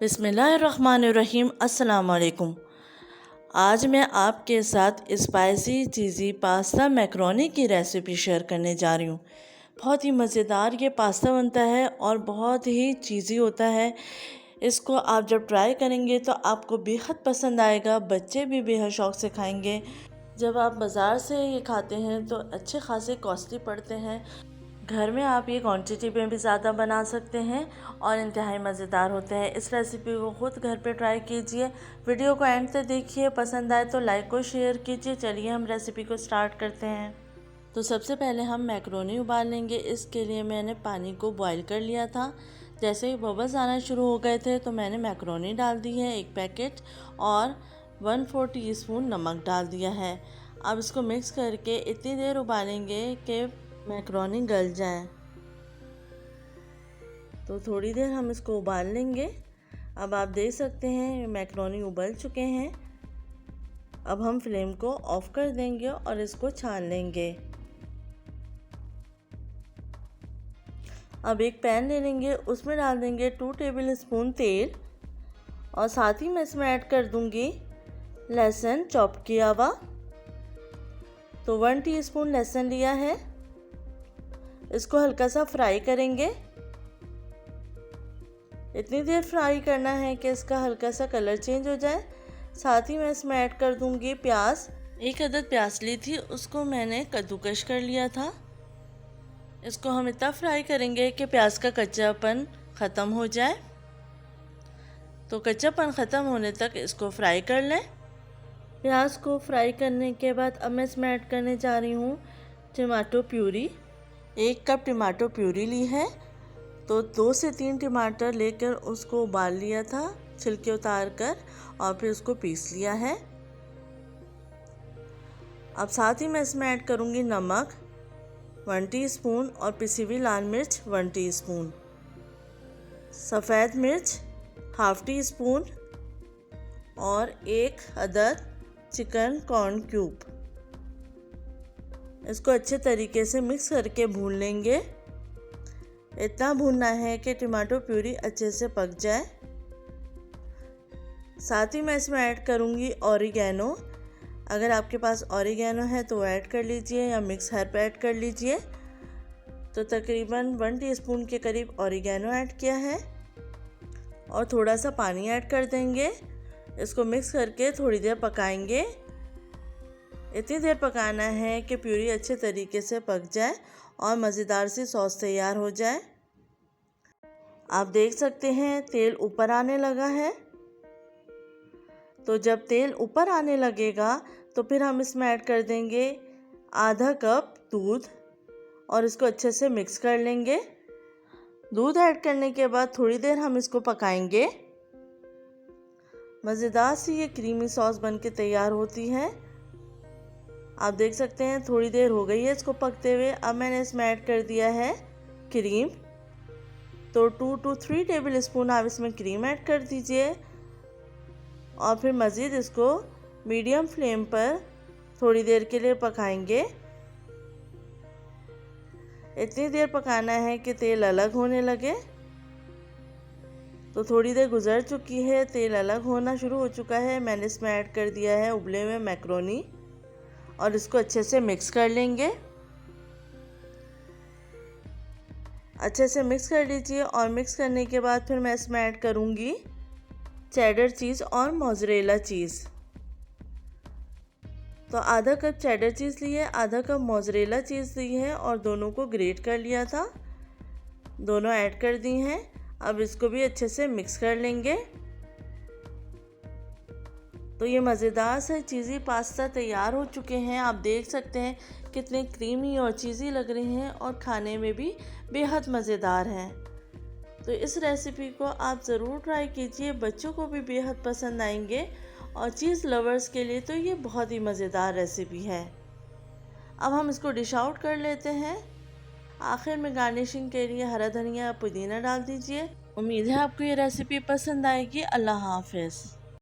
बिस्मिल्लाहिर्रहमानिर्रहीम। अस्सलाम वालेकुम। आज मैं आपके साथ स्पाइसी चीज़ी पास्ता मैकरोनी की रेसिपी शेयर करने जा रही हूँ। बहुत ही मज़ेदार ये पास्ता बनता है और बहुत ही चीज़ी होता है। इसको आप जब ट्राई करेंगे तो आपको बेहद पसंद आएगा, बच्चे भी बेहद शौक़ से खाएंगे। जब आप बाज़ार से ये खाते हैं तो अच्छे खासे कॉस्टली पड़ते हैं। घर में आप ये क्वांटिटी में भी ज़्यादा बना सकते हैं और इंतहाई मज़ेदार होते हैं। इस रेसिपी को ख़ुद घर पे ट्राई कीजिए। वीडियो को एंड तक देखिए, पसंद आए तो लाइक और शेयर कीजिए। चलिए हम रेसिपी को स्टार्ट करते हैं। तो सबसे पहले हम मैकरोनी उबाल लेंगे। इसके लिए मैंने पानी को बॉईल कर लिया था। जैसे ही बबल्स आना शुरू हो गए थे तो मैंने मैकरोनी डाल दी है 1 पैकेट और 1/4 टीस्पून नमक डाल दिया है। अब इसको मिक्स करके इतनी देर उबालेंगे कि मैकरोनी गल जाए। तो थोड़ी देर हम इसको उबाल लेंगे। अब आप देख सकते हैं मैकरोनी उबल चुके हैं। अब हम फ्लेम को ऑफ कर देंगे और इसको छान लेंगे। अब एक पैन ले लेंगे, उसमें डाल देंगे 2 टेबल स्पून तेल और साथ ही मैं इसमें ऐड कर दूंगी लहसुन चॉप किया हुआ। तो 1 टीस्पून लहसुन लिया है। इसको हल्का सा फ्राई करेंगे। इतनी देर फ्राई करना है कि इसका हल्का सा कलर चेंज हो जाए। साथ ही मैं इसमें ऐड कर दूंगी प्याज। 1 अदद प्याज ली थी, उसको मैंने कद्दूकश कर लिया था। इसको हम इतना फ्राई करेंगे कि प्याज का कच्चापन ख़त्म हो जाए। तो कच्चापन ख़त्म होने तक इसको फ्राई कर लें। प्याज को फ्राई करने के बाद अब मैं इसमें ऐड करने जा रही हूँ tomato puree. 1 cup tomato puree ली है। तो 2 से 3 टमाटर लेकर उसको उबाल लिया था, छिलके उतार कर, और फिर उसको पीस लिया है। अब साथ ही मैं इसमें ऐड करूँगी नमक 1 टीस्पून और पिसी हुई लाल मिर्च 1 टीस्पून, सफ़ेद मिर्च 1/2 टीस्पून और 1 अदद चिकन कॉर्न क्यूब। इसको अच्छे तरीके से मिक्स करके भून लेंगे। इतना भूनना है कि टमाटो प्यूरी अच्छे से पक जाए। साथ ही मैं इसमें ऐड करूँगी ऑरिगेनो। अगर आपके पास ऑरिगेनो है तो ऐड कर लीजिए या मिक्स हर्ब ऐड कर लीजिए। तो तकरीबन 1 टीस्पून के करीब ऑरिगेनो ऐड किया है और थोड़ा सा पानी ऐड कर देंगे। इसको मिक्स करके थोड़ी देर पकाएंगे। इतनी देर पकाना है कि प्यूरी अच्छे तरीके से पक जाए और मज़ेदार सी सॉस तैयार हो जाए। आप देख सकते हैं तेल ऊपर आने लगा है। तो जब तेल ऊपर आने लगेगा तो फिर हम इसमें ऐड कर देंगे आधा कप दूध और इसको अच्छे से मिक्स कर लेंगे। दूध ऐड करने के बाद थोड़ी देर हम इसको पकाएंगे। मज़ेदार सी ये क्रीमी सॉस बनके तैयार होती है। आप देख सकते हैं थोड़ी देर हो गई है इसको पकते हुए। अब मैंने इसमें ऐड कर दिया है क्रीम। तो 2 to 3 टेबल स्पून आप इसमें क्रीम ऐड कर दीजिए और फिर मज़ीद इसको मीडियम फ्लेम पर थोड़ी देर के लिए पकाएंगे। इतनी देर पकाना है कि तेल अलग होने लगे। तो थोड़ी देर गुजर चुकी है, तेल अलग होना शुरू हो चुका है। मैंने इसमें ऐड कर दिया है उबले हुए मैकरोनी और इसको अच्छे से मिक्स कर लेंगे। अच्छे से मिक्स कर लीजिए और मिक्स करने के बाद फिर मैं इसमें ऐड करूँगी चेडर चीज़ और मोज़रेला चीज़। तो आधा कप चेडर चीज़ ली है, आधा कप मोज़रेला चीज़ ली है और दोनों को ग्रेट कर लिया था। दोनों ऐड कर दी हैं। अब इसको भी अच्छे से मिक्स कर लेंगे। तो ये मज़ेदार से चीज़ी पास्ता तैयार हो चुके हैं। आप देख सकते हैं कितने क्रीमी और चीज़ी लग रहे हैं और खाने में भी बेहद मज़ेदार हैं। तो इस रेसिपी को आप ज़रूर ट्राई कीजिए, बच्चों को भी बेहद पसंद आएंगे और चीज़ लवर्स के लिए तो ये बहुत ही मज़ेदार रेसिपी है। अब हम इसको डिश आउट कर लेते हैं। आखिर में गार्निशिंग के लिए हरा धनिया पुदीना डाल दीजिए। उम्मीद है आपको ये रेसिपी पसंद आएगी। अल्लाह हाफ़िज़।